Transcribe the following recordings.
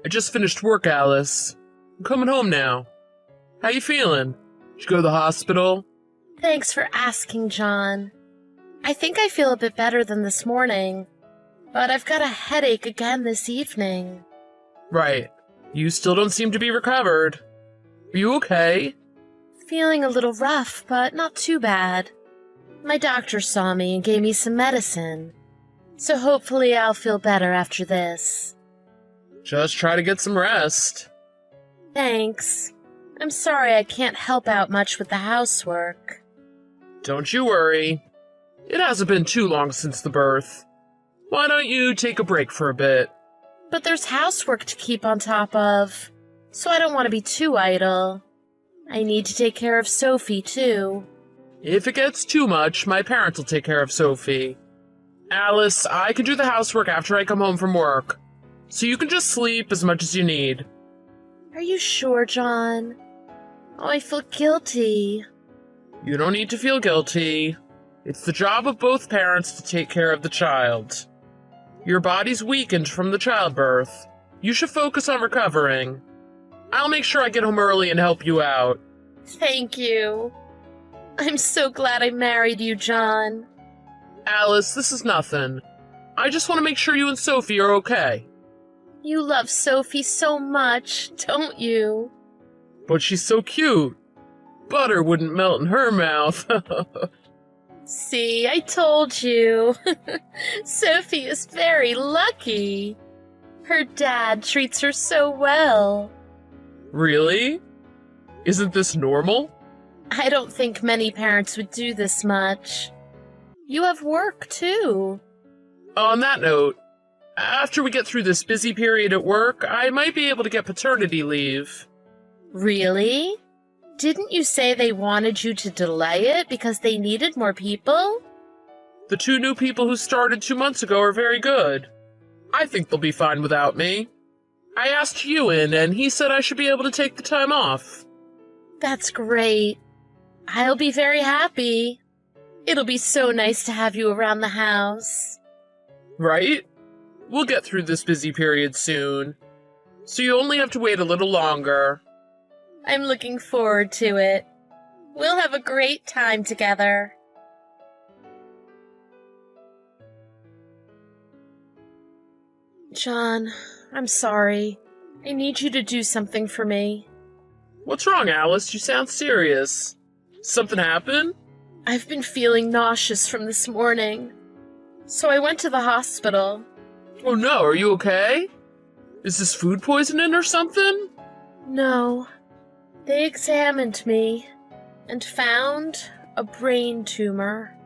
I just finished work, Alice. I'm coming home now. How you feeling? Did you go to the hospital? Thanks for asking, John. I think I feel a bit better than this morning, but I've got a headache again this evening. Right. You still don't seem to be recovered. Are you okay? Feeling a little rough, but not too bad. My doctor saw me and gave me some medicine, so hopefully I'll feel better after this. Just try to get some rest. Thanks. I'm sorry I can't help out much with the housework. Don't you worry. It hasn't been too long since the birth. Why don't you take a break for a bit? But there's housework to keep on top of, so I don't want to be too idle. I need to take care of Sophie, too. If it gets too much, my parents will take care of Sophie. Alice, I can do the housework after I come home from work, so you can just sleep as much as you need. Are you sure, John? Oh, I feel guilty. You don't need to feel guilty. It's the job of both parents to take care of the child. Your body's weakened from the childbirth. You should focus on recovering. I'll make sure I get home early and help you out. Thank you. I'm so glad I married you, John. Alice, this is nothing. I just want to make sure you and Sophie are okay. You love Sophie so much, don't you? But she's so cute. Butter wouldn't melt in her mouth. See, I told you. Sophie is very lucky. Her dad treats her so well. Really? Isn't this normal? I don't think many parents would do this much. You have work, too. On that note, after we get through this busy period at work, I might be able to get paternity leave. Really? Didn't you say they wanted you to delay it because they needed more people? The 2 new people who started 2 months ago are very good. I think they'll be fine without me. I asked Ewan, and he said I should be able to take the time off. That's great. I'll be very happy. It'll be so nice to have you around the house. Right? We'll get through this busy period soon. So you only have to wait a little longer. I'm looking forward to it. We'll have a great time together. John, I'm sorry. I need you to do something for me. What's wrong, Alice? You sound serious. Something happened? I've been feeling nauseous from this morning, so I went to the hospital. Oh no, are you okay? Is this food poisoning or something? No. They examined me and found a brain tumor.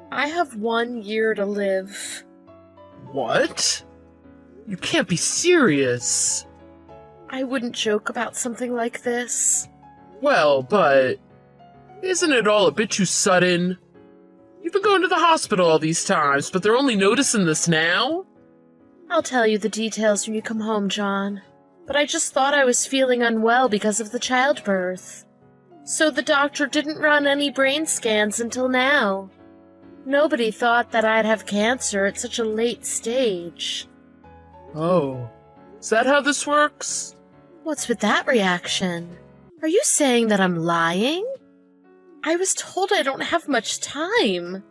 I have 1 year to live. What? You can't be serious. I wouldn't joke about something like this. Well, but isn't it all a bit too sudden? You've been going to the hospital all these times, but they're only noticing this now? I'll tell you the details when you come home, John. But I just thought I was feeling unwell because of the childbirth. So the doctor didn't run any brain scans until now. Nobody thought that I'd have cancer at such a late stage. Oh, is that how this works? What's with that reaction? Are you saying that I'm lying? I was told I don't have much time.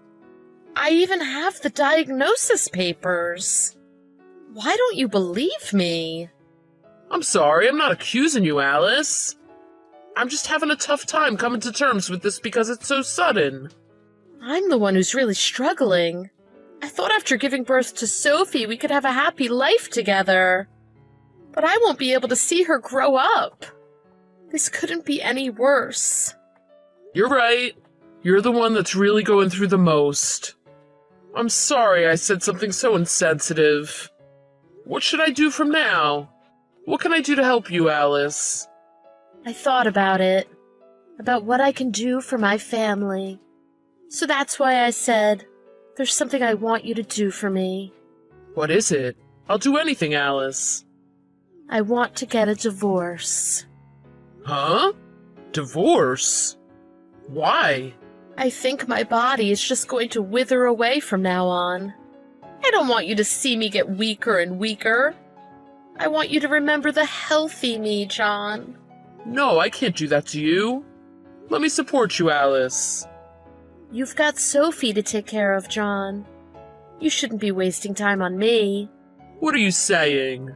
I even have the diagnosis papers. Why don't you believe me? I'm sorry, I'm not accusing you, Alice. I'm just having a tough time coming to terms with this because it's so sudden. I'm the one who's really struggling. I thought after giving birth to Sophie we could have a happy life together. But I won't be able to see her grow up. This couldn't be any worse. You're right. You're the one that's really going through the most. I'm sorry I said something so insensitive. What should I do from now? What can I do to help you, Alice? I thought about it. About what I can do for my family. So that's why I said, there's something I want you to do for me. What is it? I'll do anything, Alice. I want to get a divorce. Huh? Divorce? Why? I think my body is just going to wither away from now on. I don't want you to see me get weaker and weaker. I want you to remember the healthy me, John. No, I can't do that to you. Let me support you, Alice. You've got Sophie to take care of, John. You shouldn't be wasting time on me. What are you saying?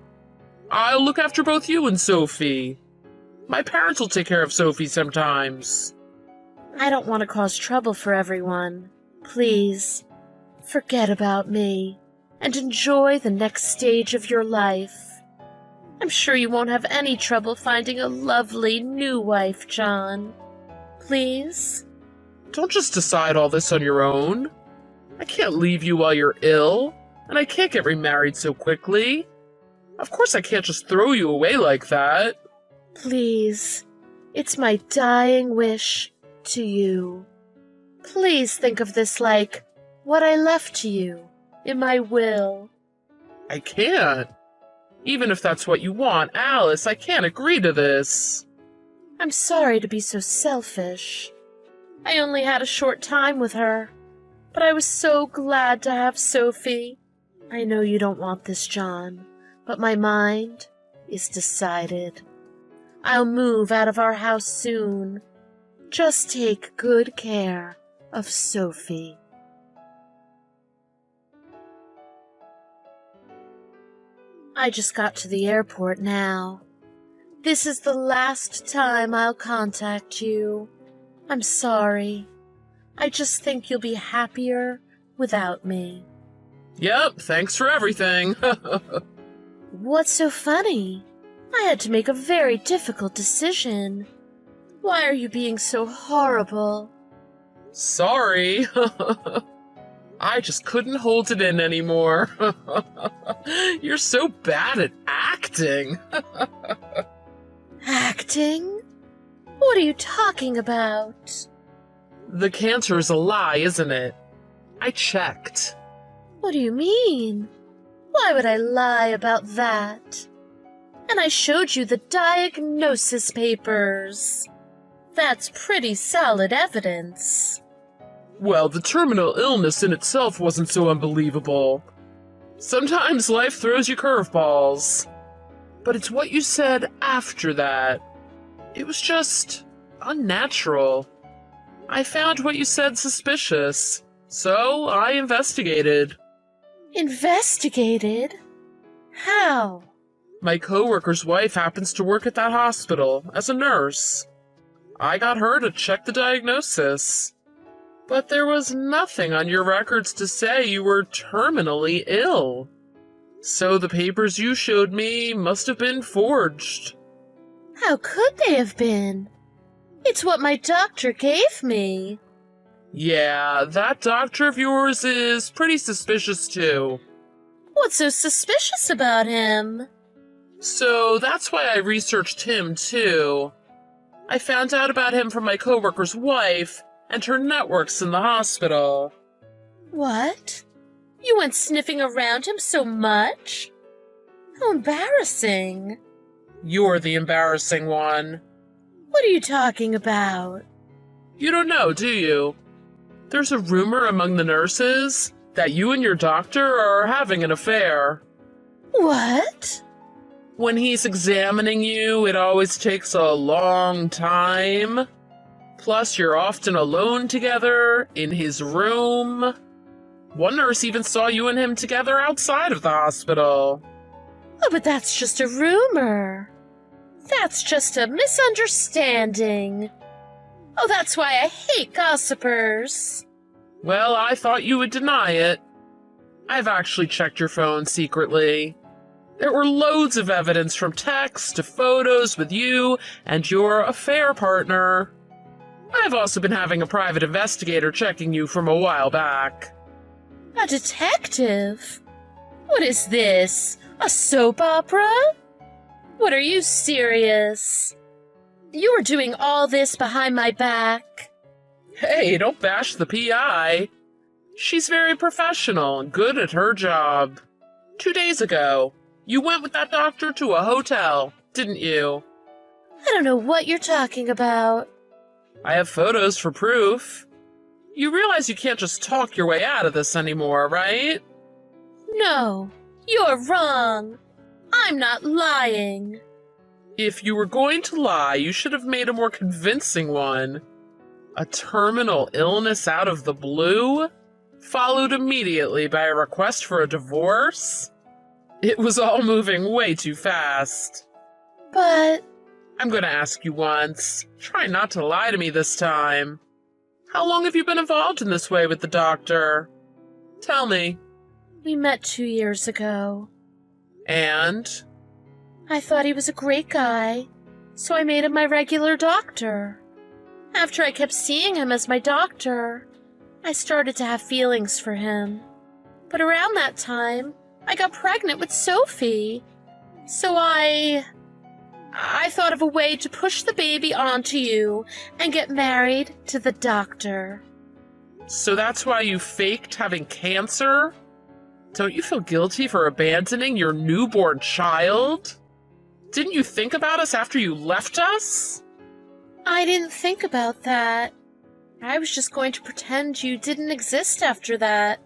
I'll look after both you and Sophie. My parents will take care of Sophie sometimes. I don't want to cause trouble for everyone. Please, forget about me and enjoy the next stage of your life. I'm sure you won't have any trouble finding a lovely new wife, John. Please? Don't just decide all this on your own. I can't leave you while you're ill, and I can't get remarried so quickly. Of course I can't just throw you away like that. Please, it's my dying wish to you. Please think of this like what I left to you in my will. I can't. Even if that's what you want, Alice, I can't agree to this. I'm sorry to be so selfish. I only had a short time with her, but I was so glad to have Sophie. I know you don't want this, John, but my mind is decided. I'll move out of our house soon. Just take good care of Sophie. I just got to the airport now. This is the last time I'll contact you. I'm sorry. I just think you'll be happier without me. Yep, thanks for everything. What's so funny? I had to make a very difficult decision. Why are you being so horrible? Sorry. I just couldn't hold it in anymore. You're so bad at acting. Acting? What are you talking about? The cancer is a lie, isn't it? I checked. What do you mean? Why would I lie about that? And I showed you the diagnosis papers. That's pretty solid evidence. Well, the terminal illness in itself wasn't so unbelievable. Sometimes life throws you curveballs. But it's what you said after that. It was just unnatural. I found what you said suspicious, so I investigated. Investigated? How? My coworker's wife happens to work at that hospital as a nurse. I got her to check the diagnosis. But there was nothing on your records to say you were terminally ill. So the papers you showed me must have been forged. How could they have been? It's what my doctor gave me. Yeah, that doctor of yours is pretty suspicious too. What's so suspicious about him? So that's why I researched him too. I found out about him from my coworker's wife and her networks in the hospital. What? You went sniffing around him so much? How embarrassing. You're the embarrassing one. What are you talking about? You don't know, do you? There's a rumor among the nurses that you and your doctor are having an affair. What? When he's examining you, it always takes a long time. Plus, you're often alone together in his room. One nurse even saw you and him together outside of the hospital. Oh, but that's just a rumor. That's just a misunderstanding. Oh, that's why I hate gossipers. Well, I thought you would deny it. I've actually checked your phone secretly. There were loads of evidence from texts to photos with you and your affair partner. I've also been having a private investigator checking you from a while back. A detective? What is this? A soap opera? What, are you serious? You were doing all this behind my back? Hey, don't bash the PI. She's very professional and good at her job. 2 days ago, you went with that doctor to a hotel, didn't you? I don't know what you're talking about. I have photos for proof. You realize you can't just talk your way out of this anymore, right? No, you're wrong. I'm not lying. If you were going to lie, you should have made a more convincing one. A terminal illness out of the blue, followed immediately by a request for a divorce? It was all moving way too fast. But I'm going to ask you once. Try not to lie to me this time. How long have you been involved in this way with the doctor? Tell me. we met 2 years ago. And? I thought he was a great guy, so I made him my regular doctor. After I kept seeing him as my doctor, I started to have feelings for him. But around that time, I got pregnant with Sophie. So I thought of a way to push the baby onto you and get married to the doctor. So that's why you faked having cancer? Don't you feel guilty for abandoning your newborn child? Didn't you think about us after you left us? I didn't think about that. I was just going to pretend you didn't exist after that.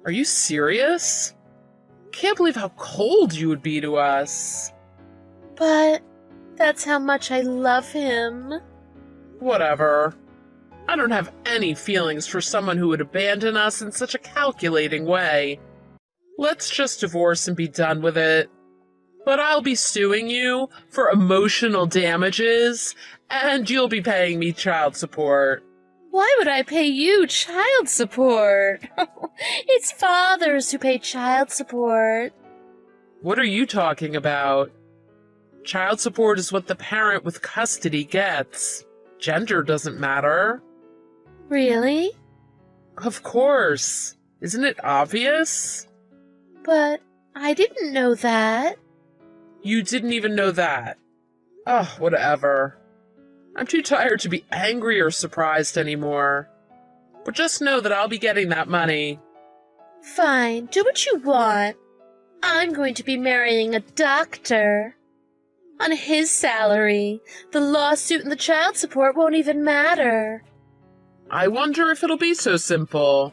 Are you serious? Can't believe how cold you would be to us. But that's how much I love him. Whatever. I don't have any feelings for someone who would abandon us in such a calculating way. Let's just divorce and be done with it. But I'll be suing you for emotional damages, and you'll be paying me child support. Why would I pay you child support? It's fathers who pay child support. What are you talking about? Child support is what the parent with custody gets. Gender doesn't matter. Really? Of course. Isn't it obvious? But I didn't know that. You didn't even know that. Oh, whatever. I'm too tired to be angry or surprised anymore. But just know that I'll be getting that money. Fine, do what you want. I'm going to be marrying a doctor. On his salary, the lawsuit and the child support won't even matter. I wonder if it'll be so simple.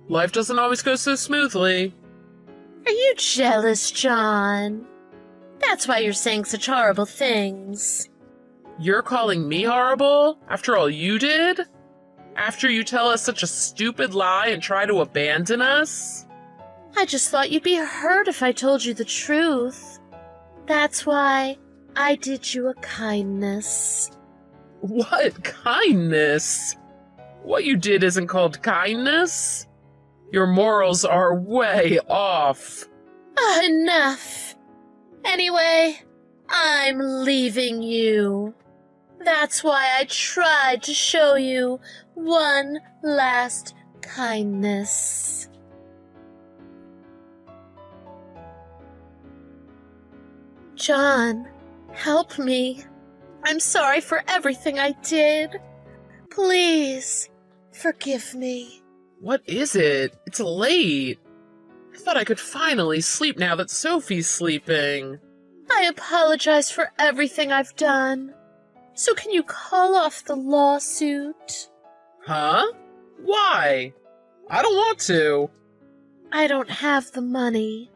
Life doesn't always go so smoothly. Are you jealous, John? That's why you're saying such horrible things. You're calling me horrible after all you did? After you tell us such a stupid lie and try to abandon us? I just thought you'd be hurt if I told you the truth. That's why I did you a kindness. What kindness? What you did isn't called kindness. Your morals are way off. Enough. Anyway, I'm leaving you. That's why I tried to show you one last kindness. John, help me. I'm sorry for everything I did. Please, forgive me. What is it? It's late. I thought I could finally sleep now that Sophie's sleeping. I apologize for everything I've done. So can you call off the lawsuit? Huh? Why? I don't want to. I don't have the money.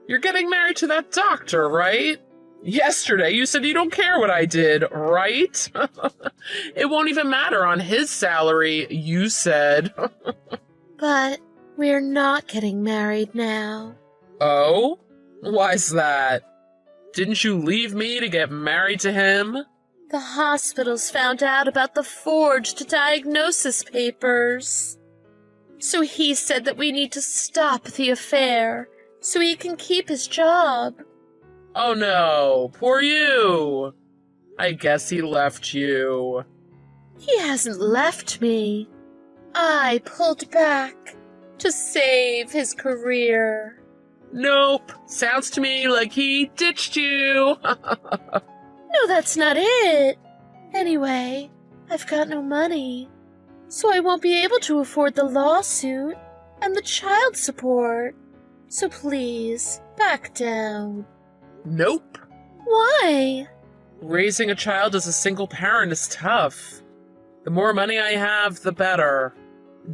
You're getting married to that doctor, right? Yesterday you said you don't care what I did, right? It won't even matter on his salary, you said. But we're not getting married now. Oh? Why's that? Didn't you leave me to get married to him? The hospitals found out about the forged diagnosis papers. So he said that we need to stop the affair so he can keep his job. Oh no, poor you. I guess he left you. He hasn't left me. I pulled back to save his career. Nope, sounds to me like he ditched you. No, that's not it. Anyway, I've got no money, so I won't be able to afford the lawsuit and the child support. So please, back down. Nope. Why? Raising a child as a single parent is tough. The more money I have, the better.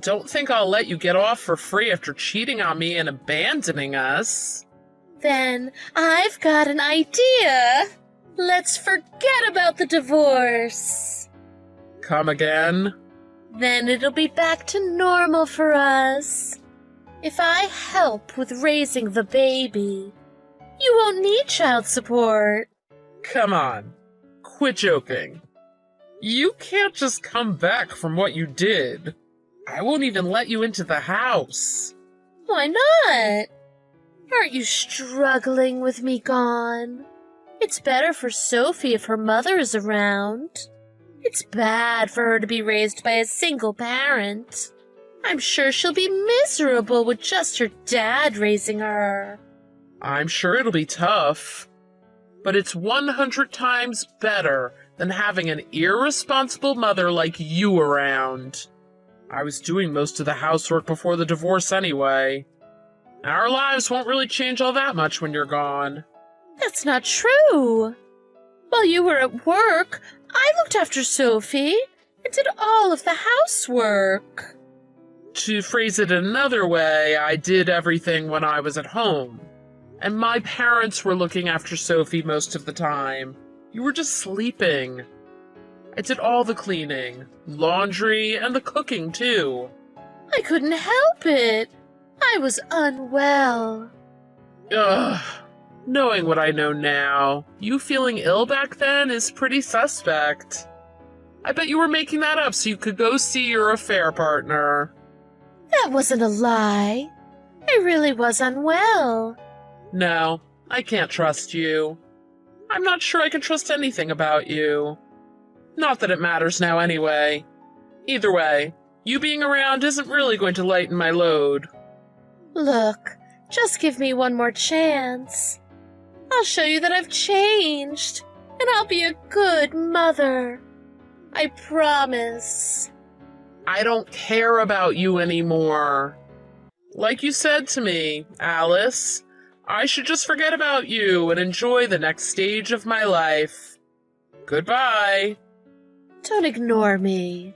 Don't think I'll let you get off for free after cheating on me and abandoning us. Then I've got an idea. Let's forget about the divorce. Come again? Then it'll be back to normal for us. If I help with raising the baby, you won't need child support. Come on. Quit joking. You can't just come back from what you did. I won't even let you into the house. Why not? Aren't you struggling with me gone? It's better for Sophie if her mother is around. It's bad for her to be raised by a single parent. I'm sure she'll be miserable with just her dad raising her. I'm sure it'll be tough, but it's 100 times better than having an irresponsible mother like you around. I was doing most of the housework before the divorce anyway. Our lives won't really change all that much when you're gone. That's not true. While you were at work, I looked after Sophie and did all of the housework. To phrase it another way, I did everything when I was at home. And my parents were looking after Sophie most of the time. You were just sleeping. I did all the cleaning, laundry, and the cooking, too. I couldn't help it. I was unwell. Ugh. Knowing what I know now, you feeling ill back then is pretty suspect. I bet you were making that up so you could go see your affair partner. That wasn't a lie. I really was unwell. No, I can't trust you. I'm not sure I can trust anything about you. Not that it matters now anyway. Either way, you being around isn't really going to lighten my load. Look, just give me one more chance. I'll show you that I've changed, and I'll be a good mother. I promise. I don't care about you anymore. Like you said to me, Alice, I should just forget about you and enjoy the next stage of my life. Goodbye. Don't ignore me.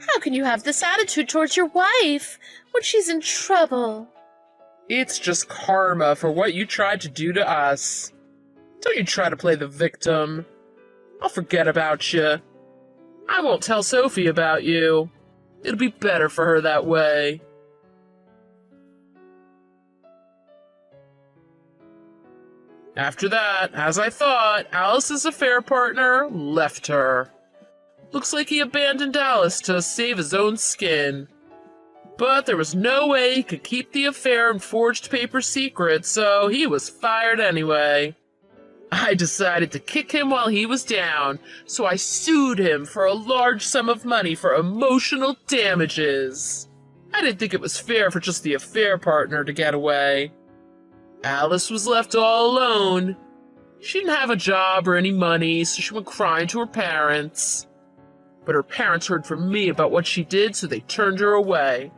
How can you have this attitude towards your wife when she's in trouble? It's just karma for what you tried to do to us. Don't you try to play the victim. I'll forget about you. I won't tell Sophie about you. It'll be better for her that way. After that, as I thought, Alice's affair partner left her. Looks like he abandoned Alice to save his own skin. But there was no way he could keep the affair and forged paper secret, so he was fired anyway. I decided to kick him while he was down, so I sued him for a large sum of money for emotional damages. I didn't think it was fair for just the affair partner to get away. Alice was left all alone. She didn't have a job or any money, so she went crying to her parents. But her parents heard from me about what she did, so they turned her away.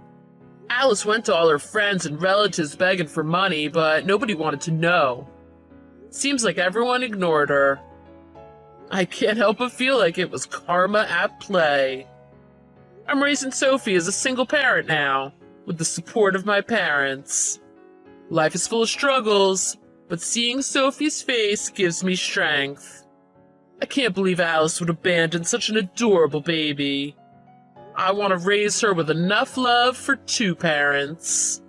Alice went to all her friends and relatives begging for money, but nobody wanted to know. Seems like everyone ignored her. I can't help but feel like it was karma at play. I'm raising Sophie as a single parent now, with the support of my parents. Life is full of struggles, but seeing Sophie's face gives me strength. I can't believe Alice would abandon such an adorable baby. I want to raise her with enough love for 2 parents.